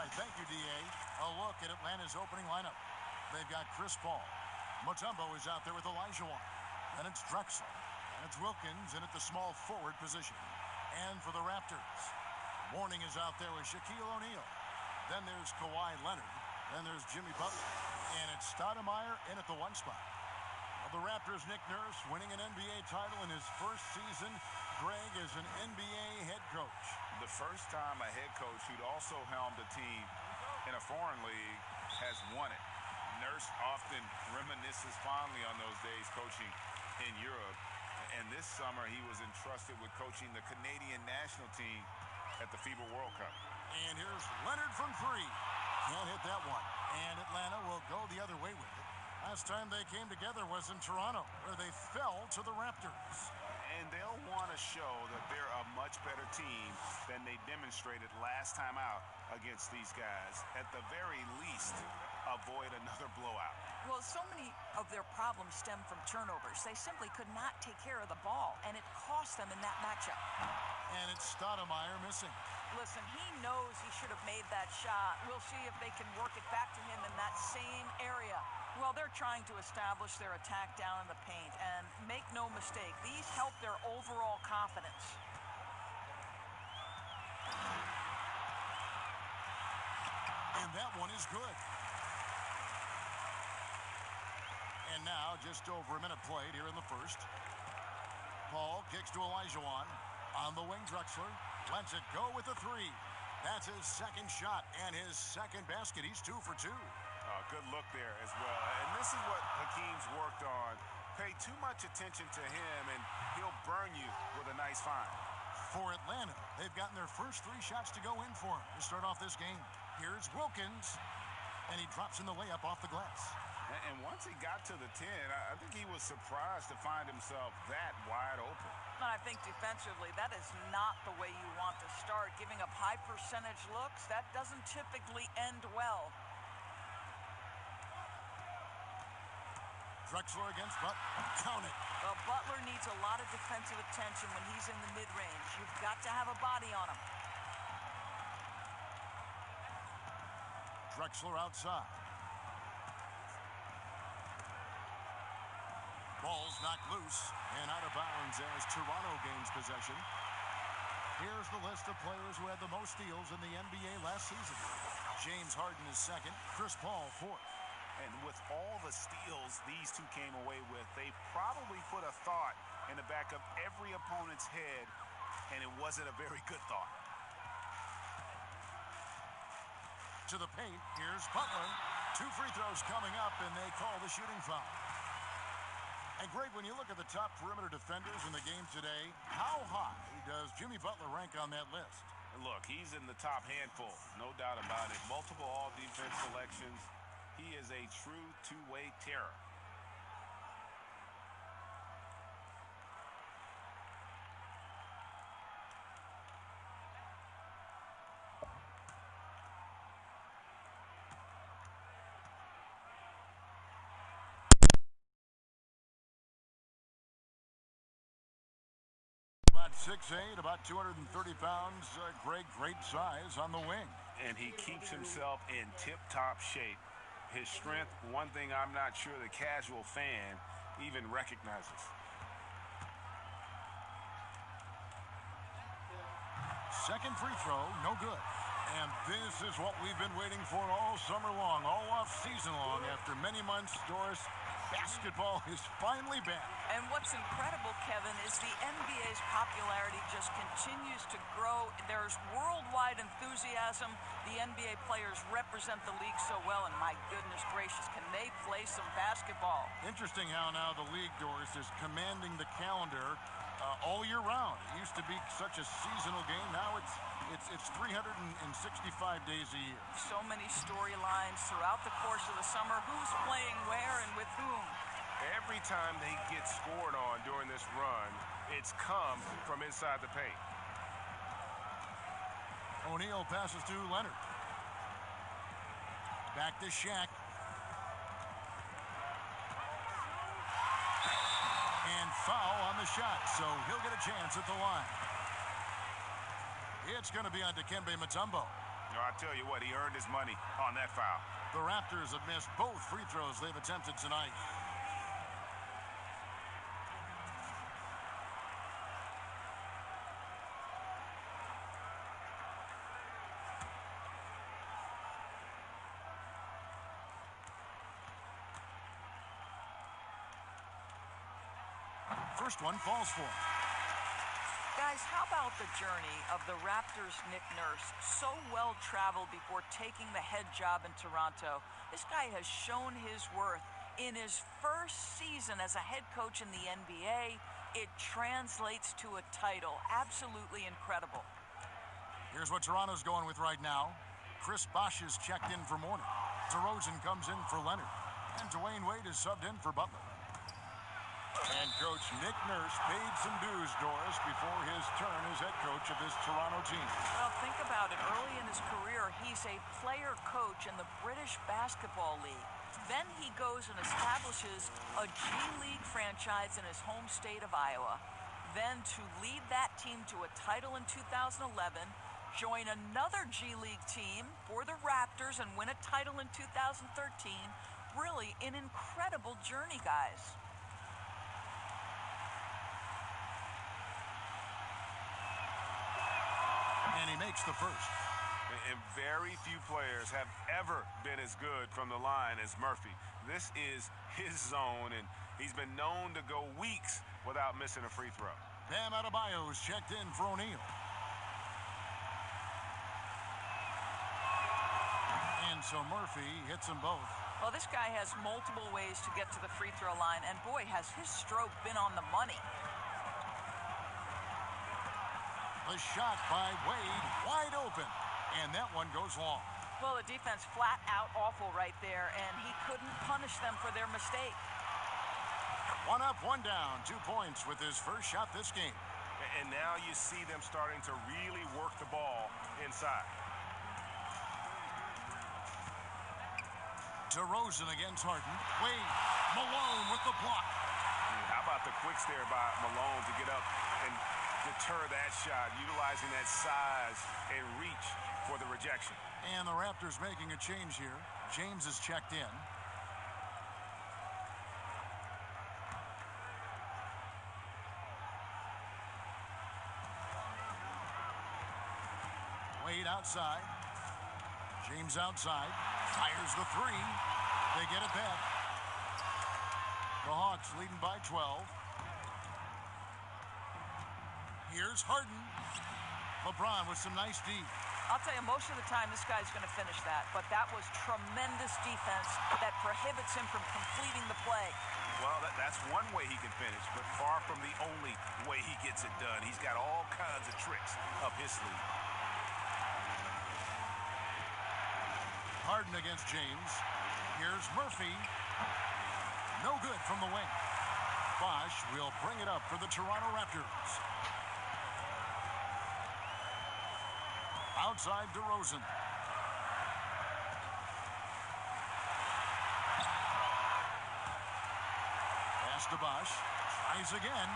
right, thank you, D.A. A look at Atlanta's opening lineup. They've got Chris Paul. Mutombo is out there with Olajuwon. Then it's Drexler. And it's Wilkins in at the small forward position. And for the Raptors, Mourning is out there with Shaquille O'Neal. Then there's Kawhi Leonard. Then there's Jimmy Butler. And it's Stoudemire in at the 1 spot. The Raptors' Nick Nurse winning an NBA title in his first season, Greg, as an NBA head coach. The first time a head coach who'd also helmed a team in a foreign league has won it. Nurse often reminisces fondly on those days coaching in Europe. And this summer he was entrusted with coaching the Canadian national team at the FIBA World Cup. And here's Leonard from 3. Can't hit that one. And Atlanta will go the other way with it. Last time they came together was in Toronto, where they fell to the Raptors. And they'll want to show that they're a much better team than they demonstrated last time out against these guys. At the very least, avoid another blowout. Well, so many of their problems stem from turnovers. They simply could not take care of the ball, and it cost them in that matchup. And it's Stoudemire missing. Listen, he knows he should have made that shot. We'll see if they can work it back to him in that same area. Well, they're trying to establish their attack down in the paint, and make no mistake, these help their overall confidence. And that one is good. And now, just over a minute played here in the first. Paul kicks to Olajuwon. On the wing, Drexler lets it go with the 3. That's his second shot and his second basket. He's 2 for 2. Good look there as well. And this is what Hakeem's worked on. Pay too much attention to him, and he'll burn you with a nice find. For Atlanta, they've gotten their first 3 shots to go in for him to start off this game. Here's Wilkins, and he drops in the layup off the glass. And once he got to the 10, I think he was surprised to find himself that wide open. I think defensively, that is not the way you want to start. Giving up high percentage looks, that doesn't typically end well. Drexler against Butler. Count it. Well, Butler needs a lot of defensive attention when he's in the mid-range. You've got to have a body on him. Drexler outside. Ball's knocked loose and out of bounds as Toronto gains possession. Here's the list of players who had the most steals in the NBA last season. James Harden is second. Chris Paul fourth. And with all the steals these two came away with, they probably put a thought in the back of every opponent's head, and it wasn't a very good thought. To the paint, here's Butler. 2 free throws coming up, and they call the shooting foul. And Greg, when you look at the top perimeter defenders in the game today, how high does Jimmy Butler rank on that list? Look, he's in the top handful, no doubt about it. Multiple all-defense selections. He is a true two-way terror. About 6'8", about 230 pounds. Greg, great size on the wing. And he keeps himself in tip-top shape. His strength, one thing I'm not sure the casual fan even recognizes. Second free throw, no good. And this is what we've been waiting for all summer long, all off-season long. After many months, Doris, basketball is finally back. And what's incredible, Kevin, is the NBA's popularity just continues to grow. There's worldwide enthusiasm. The NBA players represent the league so well, and my goodness gracious, can they play some basketball? Interesting how now the league, Doris, is commanding the calendar all year round. It used to be such a seasonal game. Now it's 365 days a year. So many storylines throughout the course of the summer. Who's playing where and with whom? Every time they get scored on during this run, it's come from inside the paint. O'Neal passes to Leonard. Back to Shaq. And foul on the shot, so he'll get a chance at the line. It's going to be on Dikembe Mutombo. No, I tell you what, he earned his money on that foul. The Raptors have missed both free throws they've attempted tonight. First one falls for him. Guys, how about the journey of the Raptors' Nick Nurse? So well traveled before taking the head job in Toronto. This guy has shown his worth. In his first season as a head coach in the NBA, it translates to a title. Absolutely incredible. Here's what Toronto's going with right now. Chris Bosh is checked in for Mourning. DeRozan comes in for Leonard. And Dwayne Wade is subbed in for Butler. And Coach Nick Nurse paid some dues, Doris, before his turn as head coach of this Toronto team. Well, think about it. Early in his career, he's a player coach in the British Basketball League. Then he goes and establishes a G League franchise in his home state of Iowa. Then to lead that team to a title in 2011, join another G League team for the Raptors and win a title in 2013. Really an incredible journey, guys. And he makes the first. And very few players have ever been as good from the line as Murphy. This is his zone, and he's been known to go weeks without missing a free throw. Bam Adebayo's checked in for O'Neal. And so Murphy hits them both. Well, this guy has multiple ways to get to the free throw line, and boy, has his stroke been on the money. The shot by Wade, wide open, and that one goes long. Well, the defense flat out awful right there, and he couldn't punish them for their mistake. One up, one down, 2 points with his first shot this game. And now you see them starting to really work the ball inside. DeRozan against Harden. Wade, Malone with the block. How about the quicks there by Malone to get up and deter that shot, utilizing that size and reach for the rejection. And the Raptors making a change here. James is checked in. Wade outside. James outside. Fires the three. They get it back. The Hawks leading by 12. Here's Harden. LeBron with some nice D. I'll tell you, most of the time this guy's going to finish that, but that was tremendous defense that prohibits him from completing the play. Well, that's one way he can finish, but far from the only way he gets it done. He's got all kinds of tricks up his sleeve. Harden against James. Here's Murphy. No good from the wing. Bosh will bring it up for the Toronto Raptors. Outside DeRozan. Pass to Bosh. Tries again.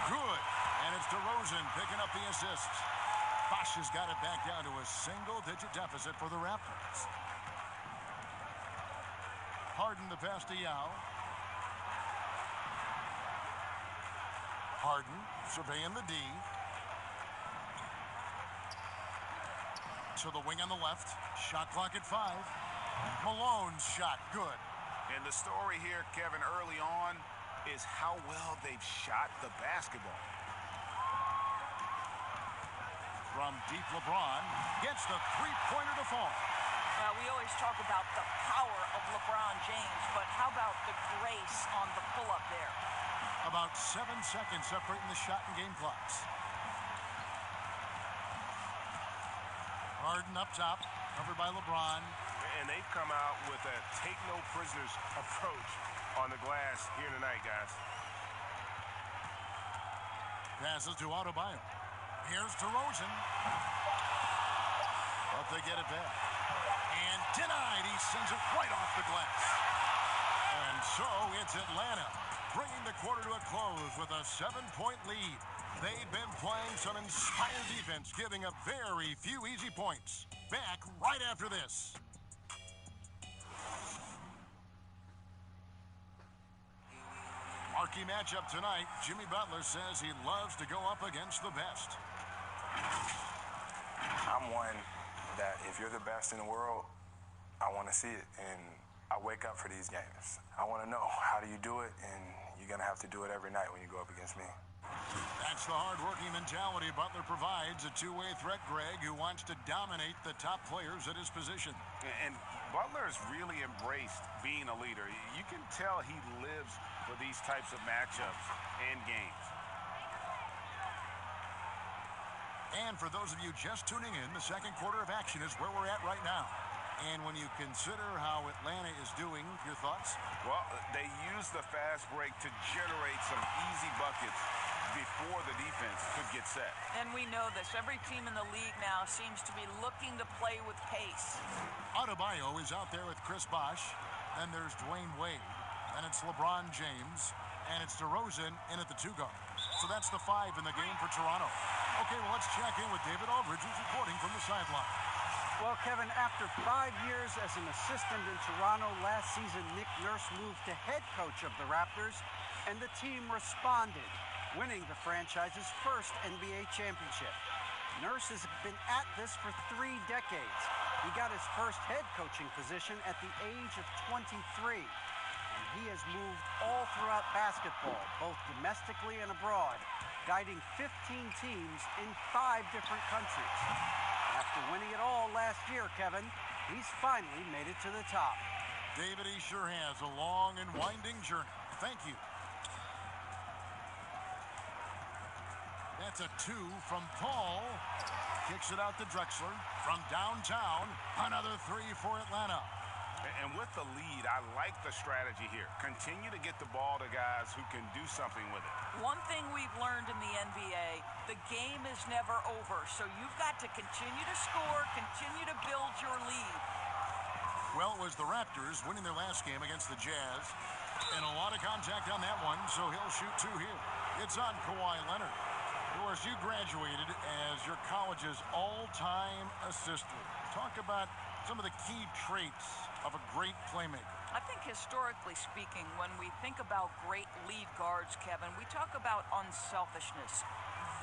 Good. And it's DeRozan picking up the assists. Bosh has got it back down to a single-digit deficit for the Raptors. Harden the pass to Yao. Harden surveying the D. To the wing on the left. Shot clock at 5. Malone's shot, good. And the story here, Kevin, early on is how well they've shot the basketball. From deep, LeBron gets the three-pointer to fall. Well, we always talk about the power of LeBron James, but how about the grace on the pull-up there? About 7 seconds separating the shot and game clocks. Harden up top, covered by LeBron. And they've come out with a take-no-prisoners approach on the glass here tonight, guys. Passes to Adebayo. Here's DeRozan. But they get it back. And denied. He sends it right off the glass. And so it's Atlanta, bringing the quarter to a close with a 7-point lead. They've been playing some inspired defense, giving up very few easy points. Back right after this. Marquee matchup tonight. Jimmy Butler says he loves to go up against the best. I'm one that if you're the best in the world, I want to see it, and I wake up for these games. I want to know, how do you do it? And you're going to have to do it every night when you go up against me. That's the hard-working mentality Butler provides, a two-way threat, Greg, who wants to dominate the top players at his position. And Butler's really embraced being a leader. You can tell he lives for these types of matchups and games. And for those of you just tuning in, the second quarter of action is where we're at right now. And when you consider how Atlanta is doing, your thoughts? Well, they use the fast break to generate some easy buckets before the defense could get set. And we know this. Every team in the league now seems to be looking to play with pace. Adebayo is out there with Chris Bosh. Then there's Dwayne Wade. Then it's LeBron James. And it's DeRozan in at the two guard. So that's the 5 in the game for Toronto. Okay, well, let's check in with David Aldridge, who's reporting from the sideline. Well, Kevin, after 5 years as an assistant in Toronto, last season Nick Nurse moved to head coach of the Raptors, and the team responded, winning the franchise's first NBA championship. Nurse has been at this for 3 decades. He got his first head coaching position at the age of 23, and he has moved all throughout basketball, both domestically and abroad, guiding 15 teams in 5 different countries. After winning it all last year, Kevin, he's finally made it to the top. David, he sure has a long and winding journey. Thank you. That's a 2 from Paul. Kicks it out to Drexler. From downtown, another 3 for Atlanta. And with the lead, I like the strategy here. Continue to get the ball to guys who can do something with it. One thing we've learned in the NBA, the game is never over. So you've got to continue to score, continue to build your lead. Well, it was the Raptors winning their last game against the Jazz. And a lot of contact on that one, so he'll shoot 2 here. It's on Kawhi Leonard. Of course, you graduated as your college's all-time assist leader. Talk about some of the key traits of a great playmaker. I think historically speaking, when we think about great lead guards, Kevin, we talk about unselfishness,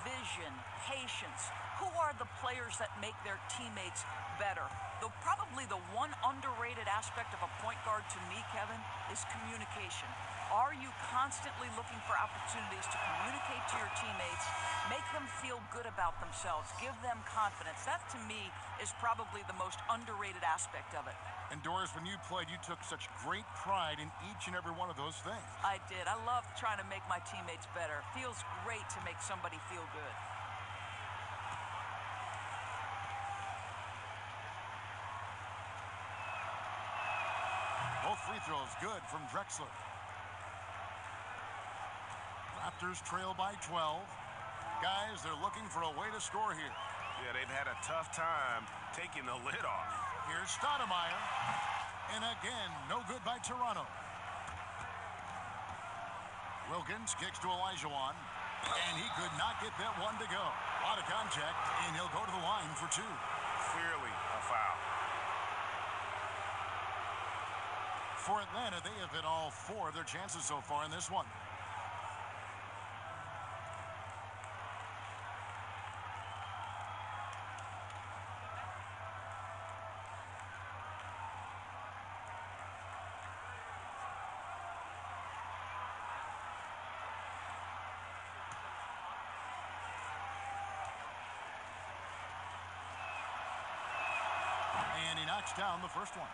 vision, patience. Who are the players that make their teammates better? Though probably the one underrated aspect of a point guard to me, Kevin, is communication. Are you constantly looking for opportunities to communicate to your teammates, make them feel good about themselves, give them confidence? That, to me, is probably the most underrated aspect of it. And Doris, when you played, you took such great pride in each and every one of those things. I did. I love trying to make my teammates better. Feels great to make somebody feel good. Both free throws good from Drexler. Raptors trail by 12. Guys, they're looking for a way to score here. Yeah, they've had a tough time taking the lid off. Here's Stoudemire. And again, no good by Toronto. Wilkins kicks to Olajuwon. And he could not get that one to go. A lot of contact, and he'll go to the line for 2. Clearly a foul. For Atlanta, they have hit all 4 of their chances so far in this one. And he knocks down the first one.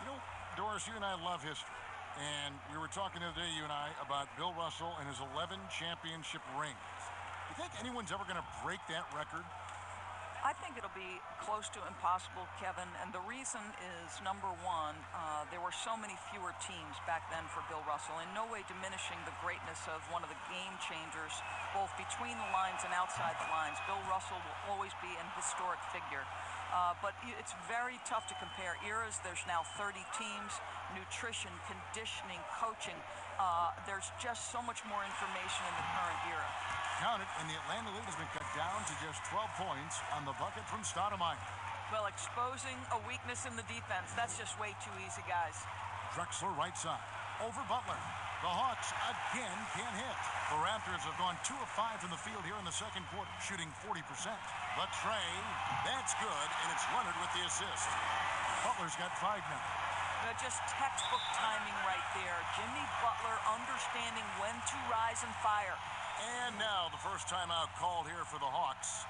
You know, Doris, you and I love history. And we were talking the other day, you and I, about Bill Russell and his 11 championship rings. Do you think anyone's ever going to break that record? I think it'll be close to impossible, Kevin, and the reason is, number one, there were so many fewer teams back then for Bill Russell, in no way diminishing the greatness of one of the game changers, both between the lines and outside the lines. Bill Russell will always be an historic figure. But it's very tough to compare eras. There's now 30 teams, nutrition, conditioning, coaching. There's just so much more information in the current era. count it, and the Atlanta lead has been cut down to just 12 points on the bucket from Stoudemire. Well, exposing a weakness in the defense, that's just way too easy, guys. Drexler right side. Over Butler. The Hawks again can't hit. The Raptors have gone 2 of 5 from the field here in the second quarter, shooting 40%. The tray, that's good, and it's Leonard with the assist. Butler's got 5 now. Just textbook timing right there. Jimmy Butler understanding when to rise and fire. And now the first timeout called here for the Hawks.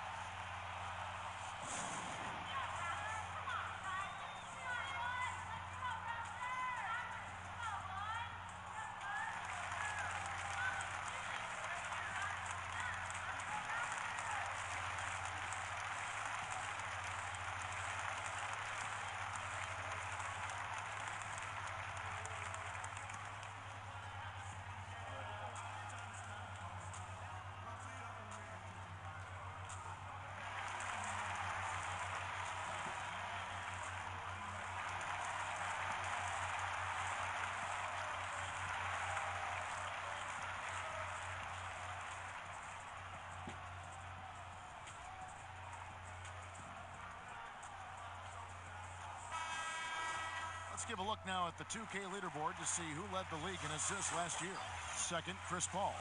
Let's give a look now at the 2K leaderboard to see who led the league in assists last year. Second, Chris Paul.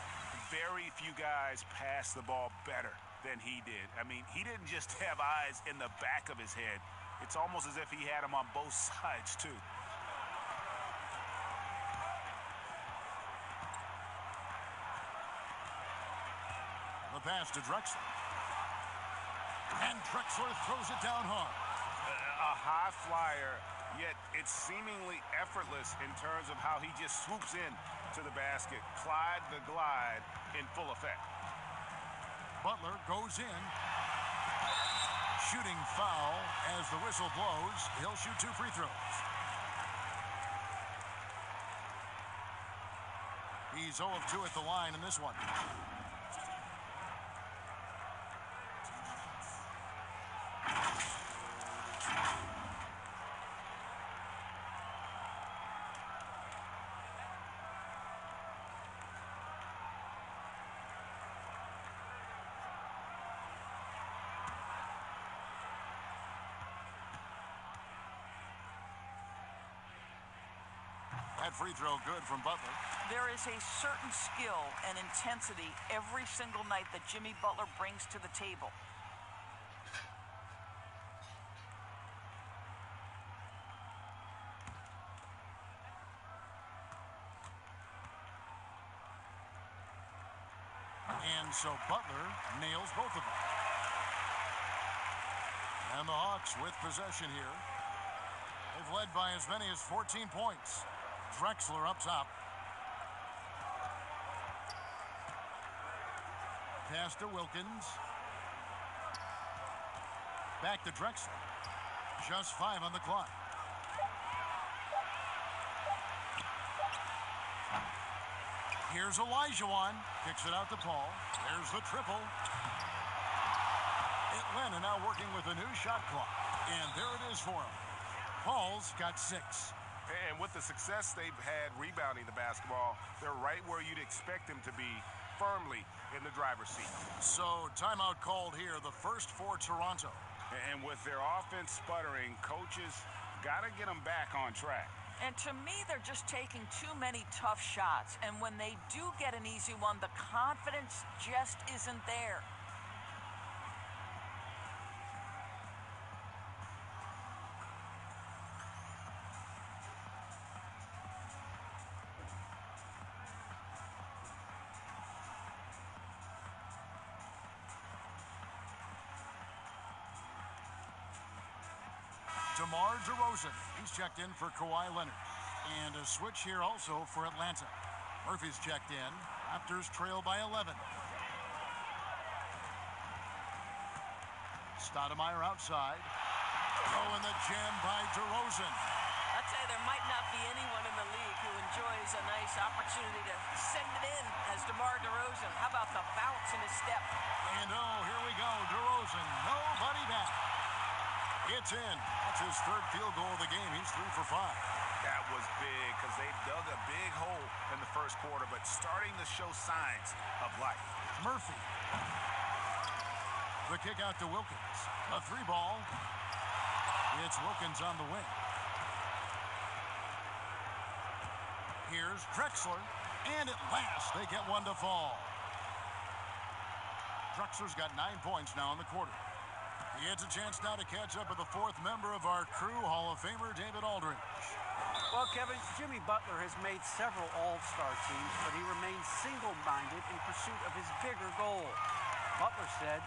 Very few guys pass the ball better than he did. I mean, he didn't just have eyes in the back of his head. It's almost as if he had them on both sides, too. The pass to Drexler. And Drexler throws it down hard. A high flyer, yet it's seemingly effortless in terms of how he just swoops in to the basket. Clyde the glide in full effect. Butler goes in. Shooting foul as the whistle blows. He'll shoot 2 free throws. He's 0 of 2 at the line in this one. That free throw good from Butler. There is a certain skill and intensity every single night that Jimmy Butler brings to the table. And so Butler nails both of them. And the Hawks with possession here. They've led by as many as 14 points. Drexler up top. Pass to Wilkins. Back to Drexler. Just 5 on the clock. Here's Olajuwon. Kicks it out to Paul. There's the triple. Atlanta now working with a new shot clock. And there it is for him. Paul's got 6. And with the success they've had rebounding the basketball, they're right where you'd expect them to be, firmly in the driver's seat. So timeout called here, the first for Toronto. And with their offense sputtering, coaches got to get them back on track. And to me, they're just taking too many tough shots. And when they do get an easy one, the confidence just isn't there. DeMar DeRozan, he's checked in for Kawhi Leonard. And a switch here also for Atlanta. Murphy's checked in. Raptors trail by 11. Stoudemire outside. Oh, and the jam by DeRozan. I'd say there might not be anyone in the league who enjoys a nice opportunity to send it in as DeMar DeRozan. How about the bounce in his step? And oh, here we go. DeRozan, nobody back. It's in. That's his 3rd field goal of the game. He's 3 for 5. That was big because they dug a big hole in the first quarter, but starting to show signs of life. Murphy The kick out to Wilkins. A 3-ball. It's Wilkins on the wing. Here's Drexler. And at last, they get one to fall. Drexler's got 9 points now in the quarter. He gets a chance now to catch up with the 4th member of our crew, Hall of Famer David Aldridge. Well, Kevin, Jimmy Butler has made several All-Star teams, but he remains single-minded in pursuit of his bigger goal. Butler said,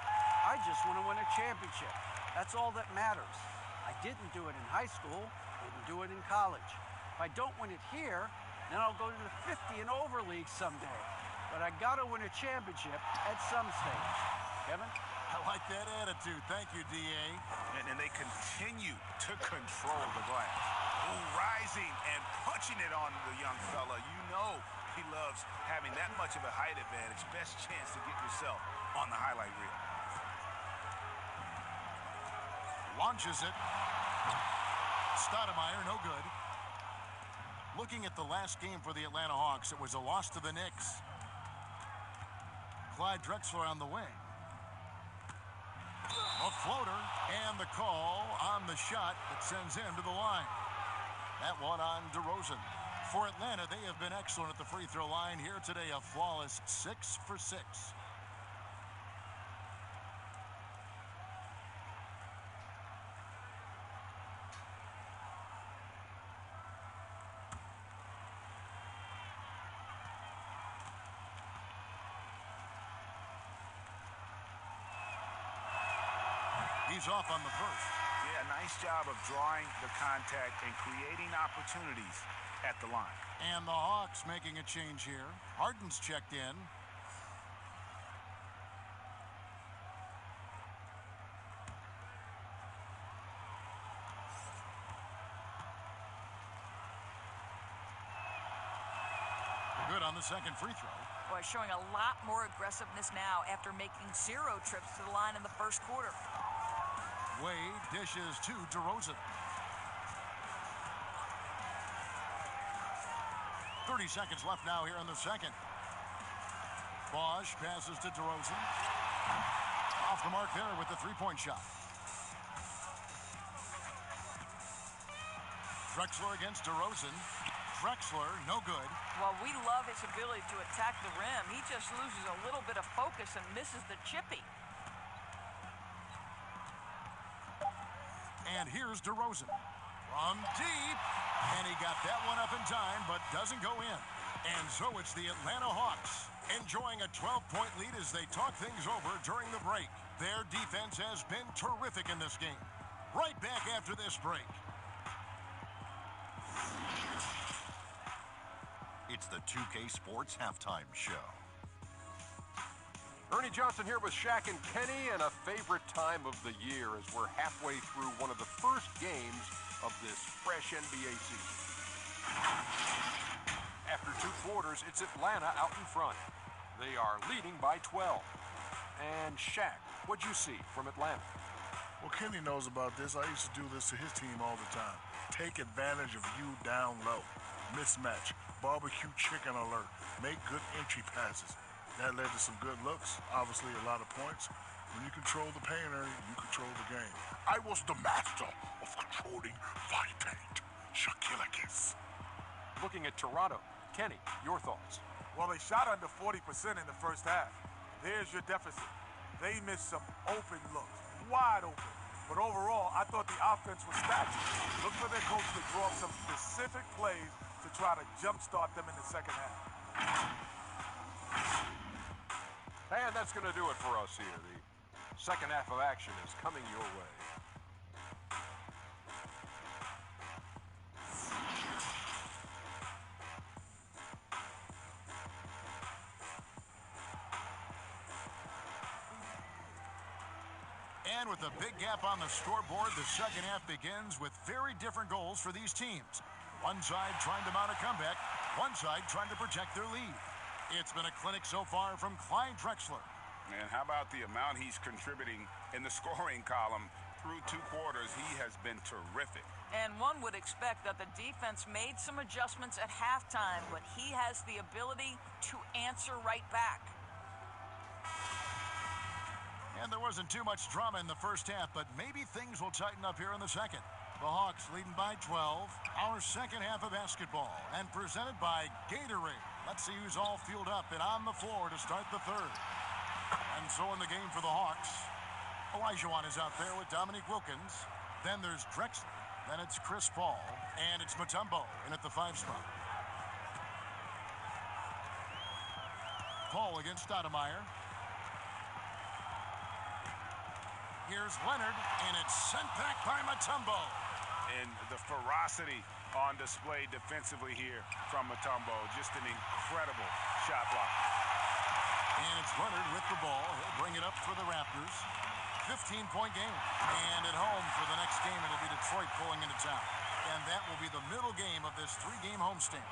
"I just want to win a championship. That's all that matters. I didn't do it in high school, didn't do it in college. If I don't win it here, then I'll go to the 50 and over league someday. But I got to win a championship at some stage." Kevin? I like that attitude. Thank you, D.A. And they continue to control the glass. Rising and punching it on the young fella. You know he loves having that much of a height advantage. Best chance to get yourself on the highlight reel. Launches it. Stoudemire, no good. Looking at the last game for the Atlanta Hawks, it was a loss to the Knicks. Clyde Drexler on the wing. A floater, and the call on the shot that sends him to the line. That one on DeRozan. For Atlanta, they have been excellent at the free throw line here today. A flawless 6 for 6. He's off on the first. Yeah, nice job of drawing the contact and creating opportunities at the line. And the Hawks making a change here. Harden's checked in. Good on the second free throw. Boy, showing a lot more aggressiveness now after making 0 trips to the line in the first quarter. Wade dishes to DeRozan. 30 seconds left now here in the second. Bosch passes to DeRozan. Off the mark there with the three-point shot. Drexler against DeRozan. Drexler, no good. Well, we love his ability to attack the rim. He just loses a little bit of focus and misses the chippy. And here's DeRozan from deep. And he got that one up in time, but doesn't go in. And so it's the Atlanta Hawks enjoying a 12-point lead as they talk things over during the break. Their defense has been terrific in this game. Right back after this break. It's the 2K Sports Halftime Show. Ernie Johnson here with Shaq and Kenny, and a favorite time of the year as we're halfway through one of the first games of this fresh NBA season. After 2 quarters, it's Atlanta out in front. They are leading by 12. And Shaq, what'd you see from Atlanta? Well, Kenny knows about this. I used to do this to his team all the time. Take advantage of you down low. Mismatch. Barbecue chicken alert. Make good entry passes. That led to some good looks, obviously a lot of points. When you control the painter, you control the game. I was the master of controlling fight paint. Shaquille O'Neal. Looking at Toronto, Kenny, your thoughts? Well, they shot under 40% in the first half. There's your deficit. They missed some open looks, wide open. But overall, I thought the offense was stagnant. Look for their coach to draw up some specific plays to try to jumpstart them in the second half. And that's going to do it for us here. The second half of action is coming your way. And with a big gap on the scoreboard, the second half begins with very different goals for these teams. One side trying to mount a comeback, one side trying to protect their lead. It's been a clinic so far from Clyde Drexler. And how about the amount he's contributing in the scoring column? Through 2 quarters, he has been terrific. And one would expect that the defense made some adjustments at halftime, but he has the ability to answer right back. And there wasn't too much drama in the first half, but maybe things will tighten up here in the second. The Hawks leading by 12. Our second half of basketball, and presented by Gatorade. Let's see who's all fueled up and on the floor to start the third. And so in the game for the Hawks, Olajuwon is out there with Dominique Wilkins. Then there's Drexler. Then it's Chris Paul. And it's Mutombo in at the 5 spot. Paul against Stoudemire. Here's Leonard, and it's sent back by Mutombo. And the ferocity on display defensively here from Mutombo. Just an incredible shot block. And it's Leonard with the ball. He'll bring it up for the Raptors. 15-point game. And at home for the next game, it'll be Detroit pulling into town. And that will be the middle game of this 3-game homestand.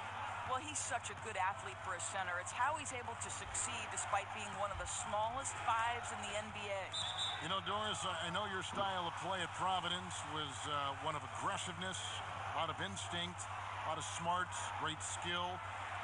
Well, he's such a good athlete for a center. It's how he's able to succeed despite being one of the smallest 5s in the NBA. You know, Doris, I know your style of play at Providence was one of aggressiveness, a lot of instinct, a lot of smarts, great skill.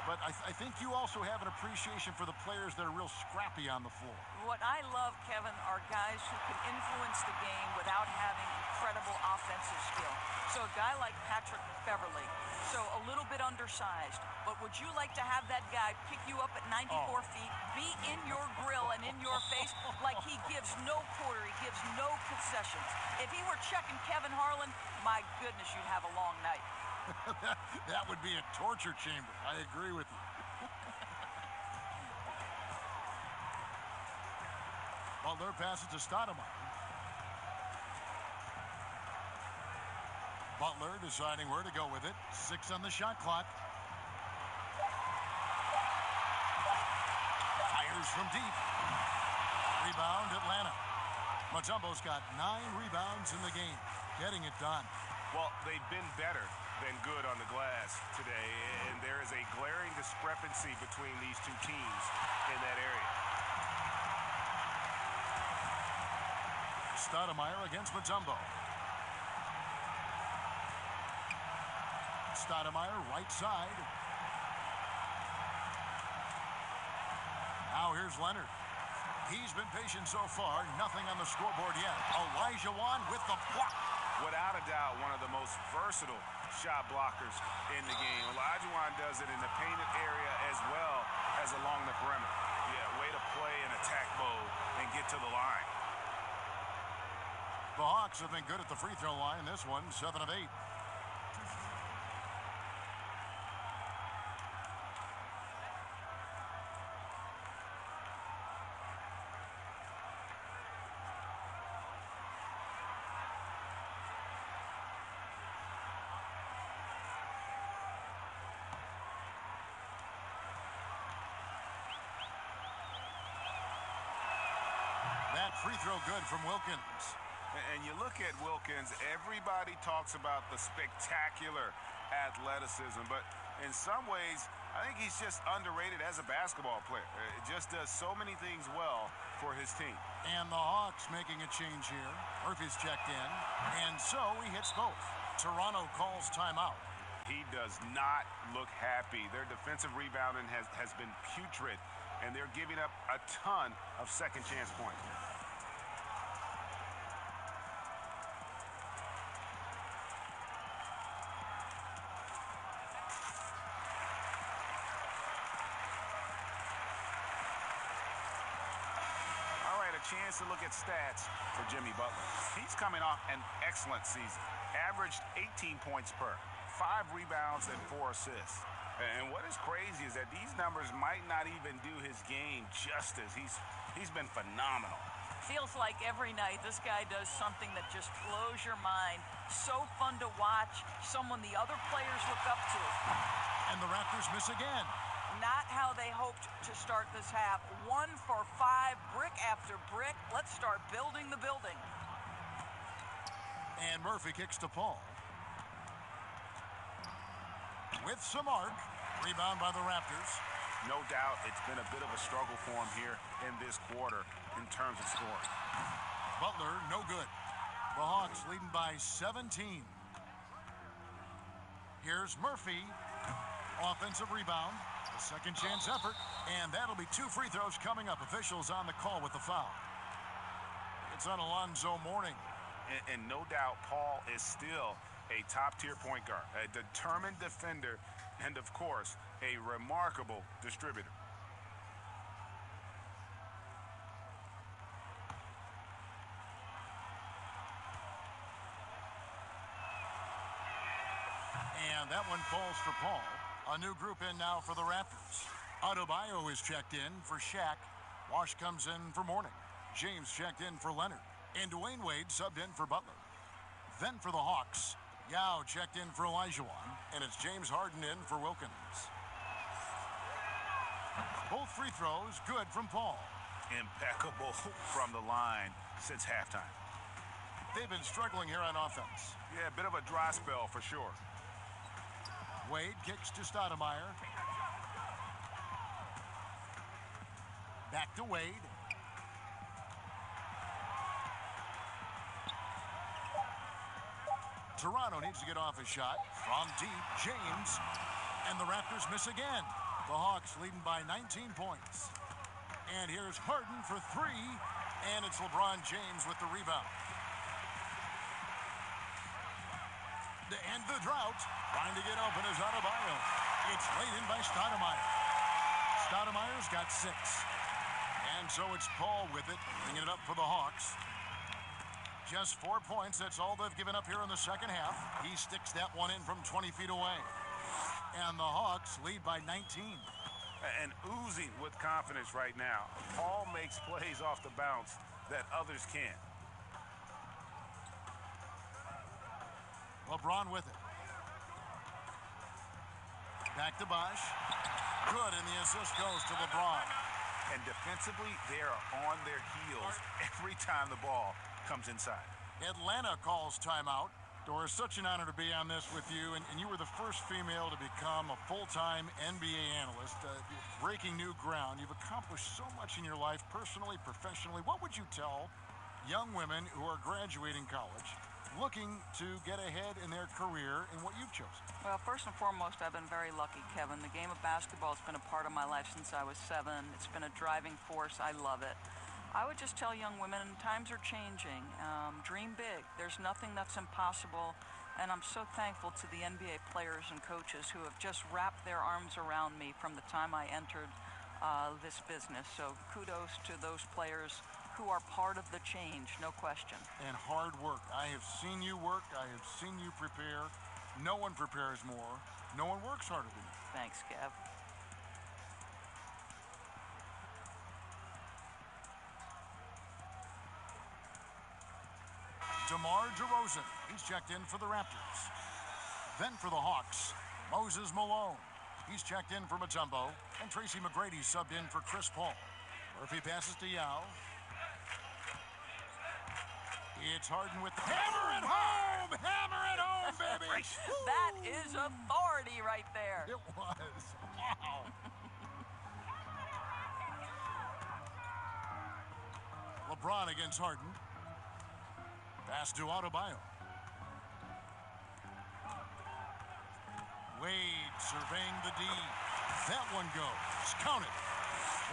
But I think you also have an appreciation for the players that are real scrappy on the floor. What I love, Kevin, are guys who can influence the game without having incredible offensive skill. So a guy like Patrick Beverley, so a little bit undersized, but would you like to have that guy pick you up at 94 feet, be in your grill and in your face like he gives no quarter, he gives no concessions? If he were checking Kevin Harlan, my goodness, you'd have a long night. That would be a torture chamber. I agree with you. Butler passes to Stoudemire. Butler deciding where to go with it. 6 on the shot clock. Fires from deep. Rebound, Atlanta. Mutombo's got 9 rebounds in the game. Getting it done. Well, they've been better than good on the glass today, and there is a glaring discrepancy between these two teams in that area. Stoudemire against Mutombo. Stoudemire, right side. Now here's Leonard. He's been patient so far. Nothing on the scoreboard yet. Olajuwon with the block. Without a doubt, one of the most versatile shot blockers in the game. Olajuwon does it in the painted area as well as along the perimeter. Yeah, way to play in attack mode and get to the line. The Hawks have been good at the free throw line. This one, 7 of 8. That free throw good from Wilkins. And you look at Wilkins, everybody talks about the spectacular athleticism, but in some ways, I think he's just underrated as a basketball player. It just does so many things well for his team. And the Hawks making a change here. Murphy's checked in, and so he hits both. Toronto calls timeout. He does not look happy. Their defensive rebounding has been putrid, and they're giving up a ton of second chance points. Chance to look at stats for Jimmy Butler. He's coming off an excellent season. Averaged 18 points per, 5 rebounds and 4 assists. And what is crazy is that these numbers might not even do his game justice. He's been phenomenal. Feels like every night this guy does something that just blows your mind. So fun to watch. Someone the other players look up to. And the Raptors miss again. Not how they hoped to start this half. 1 for 5, brick after brick. Let's start building the building. And Murphy kicks to Paul. With some arc. Rebound by the Raptors. No doubt it's been a bit of a struggle for him here in this quarter in terms of scoring. Butler, no good. The Hawks leading by 17. Here's Murphy. Offensive rebound. A second chance effort. And that'll be 2 free throws coming up. Officials on the call with the foul. It's on Alonzo Mourning. And no doubt Paul is still a top-tier point guard, a determined defender, and, of course, a remarkable distributor. And that one falls for Paul. A new group in now for the Raptors. Adebayo is checked in for Shaq. Wash comes in for Mourning. James checked in for Leonard. And Dwayne Wade subbed in for Butler. Then for the Hawks, Yao checked in for Olajuwon. And it's James Harden in for Wilkins. Both free throws good from Paul. Impeccable from the line since halftime. They've been struggling here on offense. Yeah, a bit of a dry spell for sure. Wade kicks to Stoudemire. Back to Wade. Toronto needs to get off a shot from deep. James. And the Raptors miss again. The Hawks leading by 19 points. And here's Harden for three. And it's LeBron James with the rebound. And the drought trying to get open is Adebayo. It's laid in by Stoudemire. Stoudemire's got 6. And so it's Paul with it, bringing it up for the Hawks. Just 4 points. That's all they've given up here in the second half. He sticks that one in from 20 feet away. And the Hawks lead by 19. And oozing with confidence right now. Paul makes plays off the bounce that others can't. LeBron with it. Back to Bosh. Good, and the assist goes to LeBron. And defensively, they are on their heels every time the ball comes inside. Atlanta calls timeout. Doris, such an honor to be on this with you, and you were the first female to become a full-time NBA analyst, breaking new ground. You've accomplished so much in your life, personally, professionally. What would you tell young women who are graduating college, looking to get ahead in their career in what you've chosen? Well, first and foremost, I've been very lucky, Kevin. The game of basketball has been a part of my life since I was 7. It's been a driving force. I love it. I would just tell young women, times are changing. Dream big. There's nothing that's impossible. And I'm so thankful to the NBA players and coaches who have just wrapped their arms around me from the time I entered this business. So kudos to those players who are part of the change, no question. And hard work. I have seen you work. I have seen you prepare. No one prepares more. No one works harder than you. Thanks, Kev. DeMar DeRozan. He's checked in for the Raptors. Then for the Hawks, Moses Malone. He's checked in for Mutombo. And Tracy McGrady subbed in for Chris Paul. Murphy passes to Yao. It's Harden with the hammer it home! Hammer it home, baby! That is authority right there. It was. Wow. LeBron against Harden. Pass to Adebayo. Wade surveying the D. That one goes. Count it.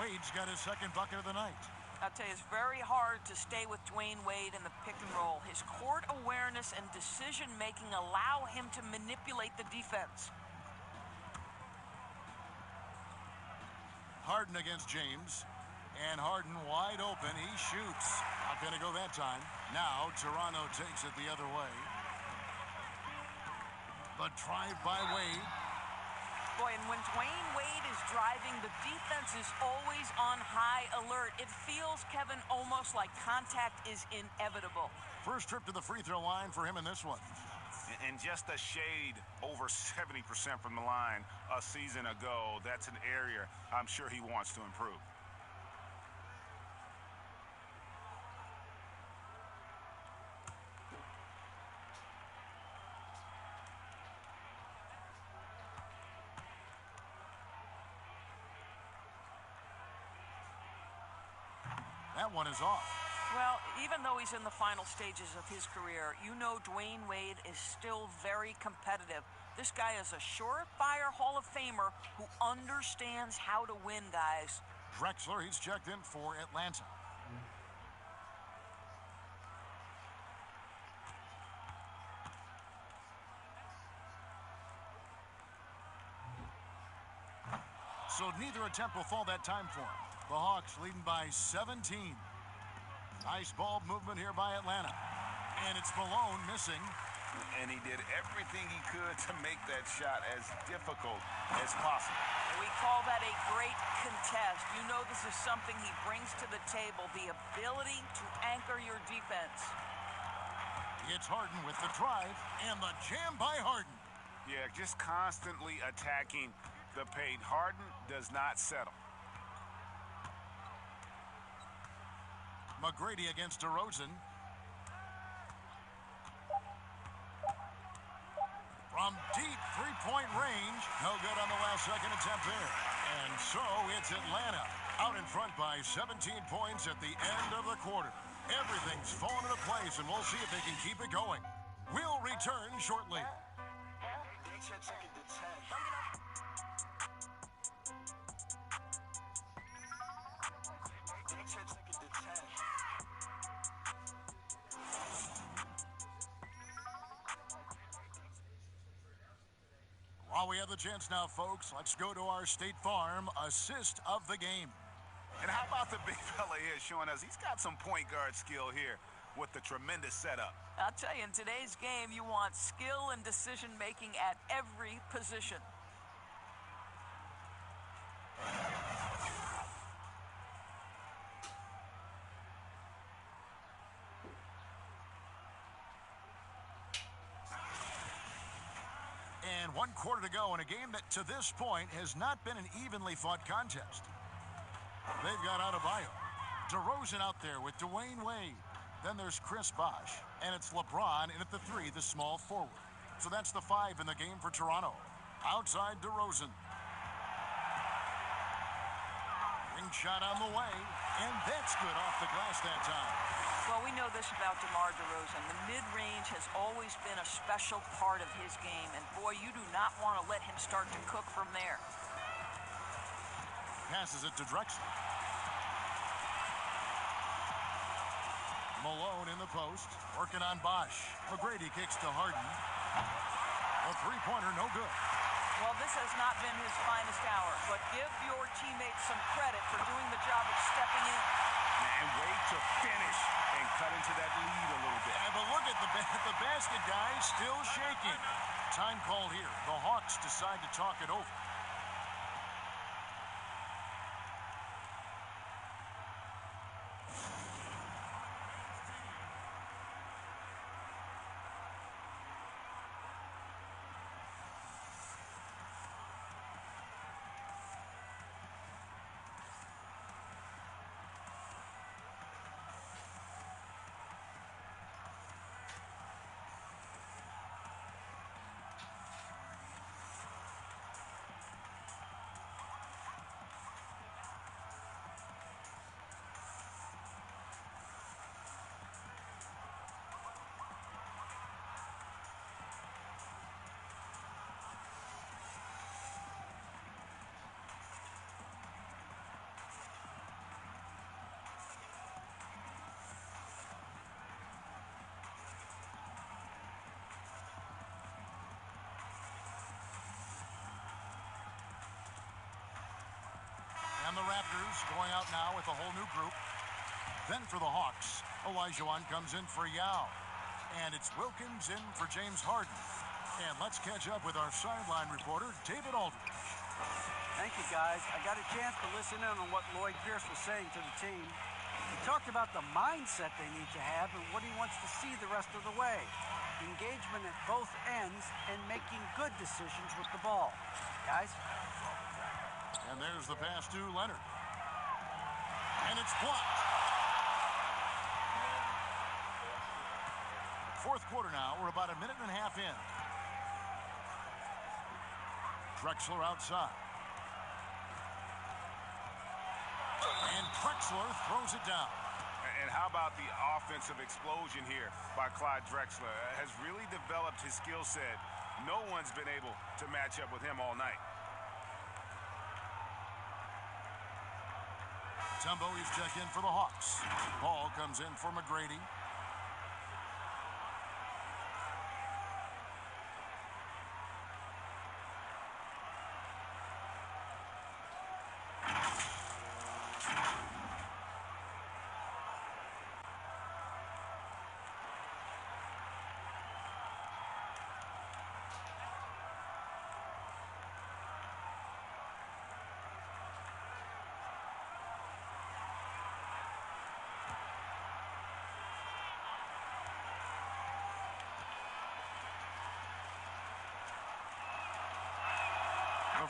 Wade's got his second bucket of the night. I'll tell you, it's very hard to stay with Dwayne Wade in the pick and roll. His court awareness and decision-making allow him to manipulate the defense. Harden against James. And Harden wide open. He shoots. Not going to go that time. Now Toronto takes it the other way. The drive by Wade. Boy, and when Dwayne Wade is driving, the defense is always on high alert. It feels, Kevin, almost like contact is inevitable. First trip to the free throw line for him in this one. And just a shade over 70% from the line a season ago. That's an area I'm sure he wants to improve. That one is off. Well, even though he's in the final stages of his career, you know Dwayne Wade is still very competitive. This guy is a surefire Hall of Famer who understands how to win, guys. Drexler, he's checked in for Atlanta. So neither attempt will fall that time for him. The Hawks leading by 17. Nice ball movement here by Atlanta. And it's Malone missing. And he did everything he could to make that shot as difficult as possible. We call that a great contest. You know this is something he brings to the table, the ability to anchor your defense. It's Harden with the drive and the jam by Harden. Yeah, just constantly attacking the paint. Harden does not settle. McGrady against DeRozan. From deep three-point range. No good on the last second attempt there. And so it's Atlanta out in front by 17 points at the end of the quarter. Everything's fallen into place, and we'll see if they can keep it going. We'll return shortly. While we have the chance now, folks, let's go to our State Farm assist of the game. And how about the big fella here showing us he's got some point guard skill here with the tremendous setup. I'll tell you, in today's game, you want skill and decision-making at every position. And 1 quarter to go in a game that to this point has not been an evenly fought contest. They've got Adebayo. DeRozan out there with Dwayne Wade. Then there's Chris Bosh. And it's LeBron in at the 3, the small forward. So that's the 5 in the game for Toronto. Outside DeRozan. Ring shot on the way. And that's good off the glass that time. Well, we know this about DeMar DeRozan. The mid-range has always been a special part of his game. And boy, you do not want to let him start to cook from there. Passes it to Drexler. Malone in the post, working on Bosh. McGrady kicks to Harden. A three-pointer, no good. Well, this has not been his finest hour, but give your teammates some credit for doing the job of stepping in. And wait to finish and cut into that lead a little bit. Yeah, but look at the basket guy still shaking. Time call here. The Hawks decide to talk it over. And the Raptors going out now with a whole new group. Then for the Hawks, Olajuwon comes in for Yao. And it's Wilkins in for James Harden. And let's catch up with our sideline reporter, David Aldridge. Thank you, guys. I got a chance to listen in on what Lloyd Pierce was saying to the team. He talked about the mindset they need to have and what he wants to see the rest of the way. Engagement at both ends and making good decisions with the ball. Guys? And there's the pass to Leonard. And it's blocked. Fourth quarter now. We're about a minute and a half in. Drexler outside. And Drexler throws it down. And how about the offensive explosion here by Clyde Drexler? Has really developed his skill set. No one's been able to match up with him all night. Tumbo is checked in for the Hawks. Ball comes in for McGrady.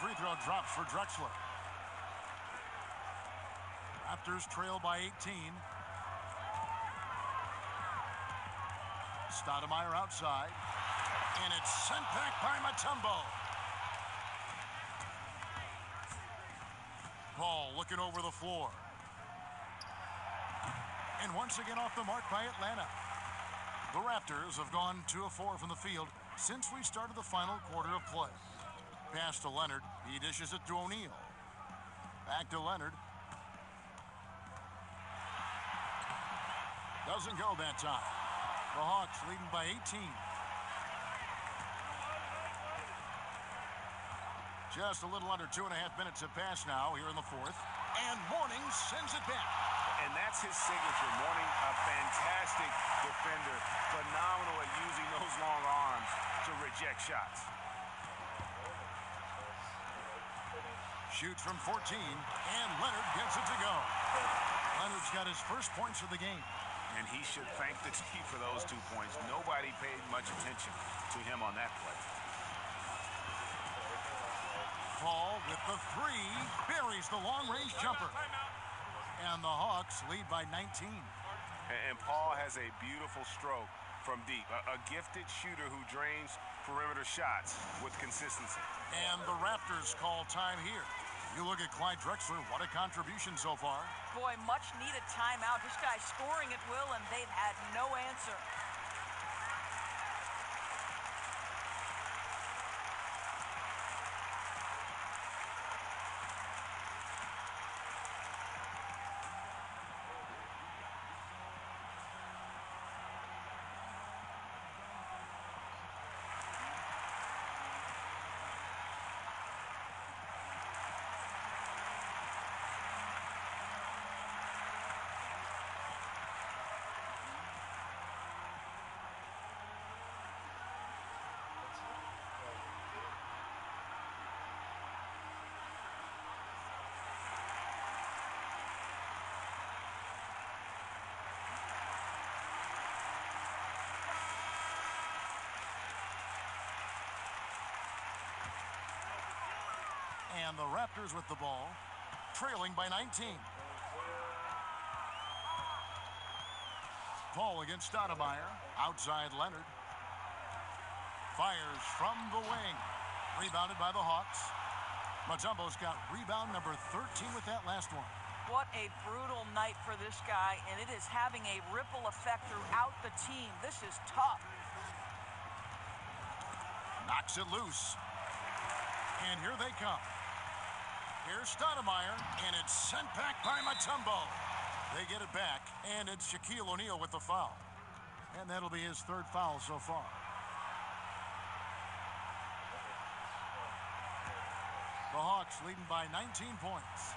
free throw drops for Drexler. Raptors trail by 18. Stoudemire outside. And it's sent back by Mutombo. Paul looking over the floor. And once again off the mark by Atlanta. The Raptors have gone 2 of 4 from the field since we started the final quarter of play. Pass to Leonard. He dishes it to O'Neal. Back to Leonard. Doesn't go that time. The Hawks leading by 18. Just a little under 2.5 minutes have passed now here in the fourth. And Mourning sends it back. And that's his signature. Mourning, a fantastic defender. Phenomenal at using those long arms to reject shots. Shoots from 14, and Leonard gets it to go. Leonard's got his first points of the game. And he should thank the team for those 2 points. Nobody paid much attention to him on that play. Paul with the three, buries the long-range jumper. And the Hawks lead by 19. And Paul has a beautiful stroke from deep. A gifted shooter who drains perimeter shots with consistency. And the Raptors call time here. You look at Clyde Drexler, what a contribution so far. Boy, much needed timeout. This guy's scoring at will, and they've had no answer. And the Raptors with the ball, trailing by 19. Paul against Stoudemire. Outside Leonard. Fires from the wing. Rebounded by the Hawks. Mutombo's got rebound number 13 with that last one. What a brutal night for this guy, and it is having a ripple effect throughout the team. This is tough. Knocks it loose. And here they come. Here's Stoudemire, and it's sent back by Mutombo. They get it back, and it's Shaquille O'Neal with the foul. And that'll be his third foul so far. The Hawks leading by 19 points.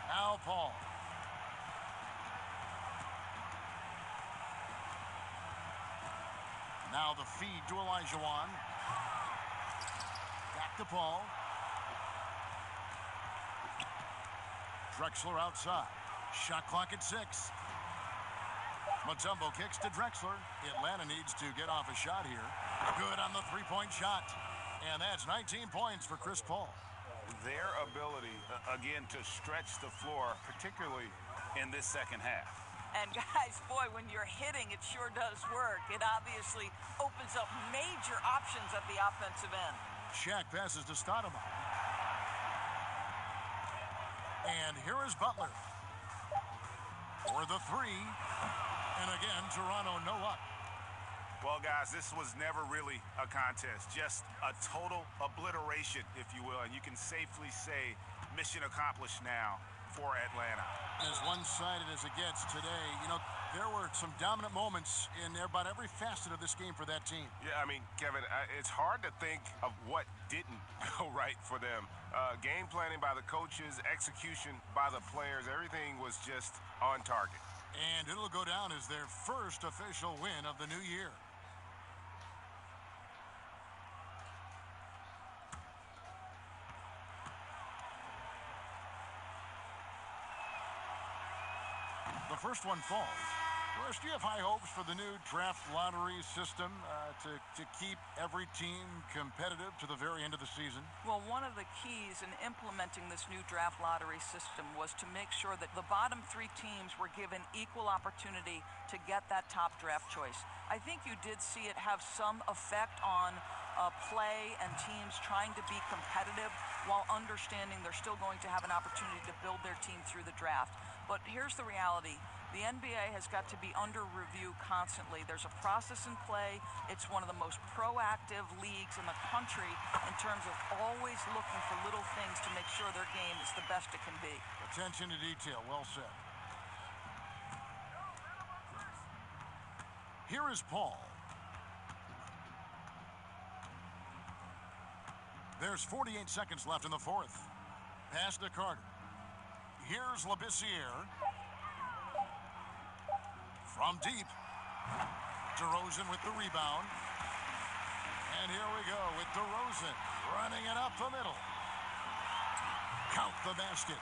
Now Paul. Now the feed to Olajuwon. Back to Paul. Drexler outside. Shot clock at 6. Mutombo kicks to Drexler. Atlanta needs to get off a shot here. Good on the three-point shot. And that's 19 points for Chris Paul. Their ability, again, to stretch the floor, particularly in this second half. And guys, boy, when you're hitting, it sure does work. It obviously opens up major options at the offensive end. Shaq passes to Stoudemire. And here is Butler. For the three. And again, Toronto no up. Well, guys, this was never really a contest. Just a total obliteration, if you will. And you can safely say mission accomplished now for Atlanta. As one-sided as it gets today, you know, there were some dominant moments in about every facet of this game for that team. Yeah, I mean, Kevin, it's hard to think of what didn't go right for them. Game planning by the coaches, execution by the players, everything was just on target. And it'll go down as their first official win of the new year. The first one falls. Doris, do you have high hopes for the new draft lottery system to keep every team competitive to the very end of the season? Well, one of the keys in implementing this new draft lottery system was to make sure that the bottom 3 teams were given equal opportunity to get that top draft choice. I think you did see it have some effect on play and teams trying to be competitive while understanding they're still going to have an opportunity to build their team through the draft. But here's the reality. The NBA has got to be under review constantly. There's a process in play. It's one of the most proactive leagues in the country in terms of always looking for little things to make sure their game is the best it can be. Attention to detail. Well said. Here is Paul. There's 48 seconds left in the fourth. Pass to Carter. Here's Labissiere. From deep. DeRozan with the rebound. And here we go with DeRozan running it up the middle. Count the basket.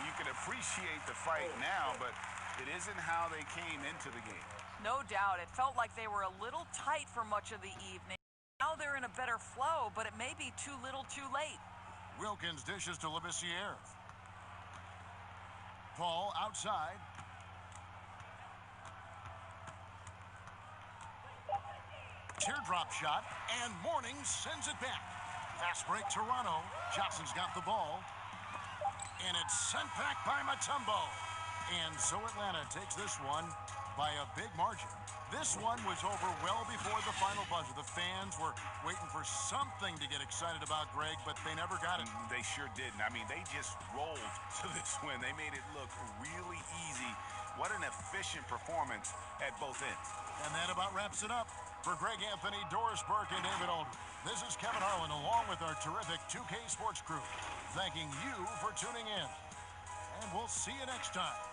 You can appreciate the fight now, but it isn't how they came into the game. No doubt. It felt like they were a little tight for much of the evening. Now they're in a better flow, but it may be too little too late. Wilkins dishes to Labissiere. Paul outside. Teardrop shot, and Mourning sends it back. Fast break Toronto. Johnson's got the ball. And it's sent back by Mutombo. And so Atlanta takes this one by a big margin. This one was over well before the final buzzer. The fans were waiting for something to get excited about, Greg, but they never got it. They sure didn't. I mean, they just rolled to this win. They made it look really easy. What an efficient performance at both ends. And that about wraps it up. For Greg Anthony, Doris Burke, and David Aldridge, this is Kevin Harlan along with our terrific 2K Sports crew, thanking you for tuning in. And we'll see you next time.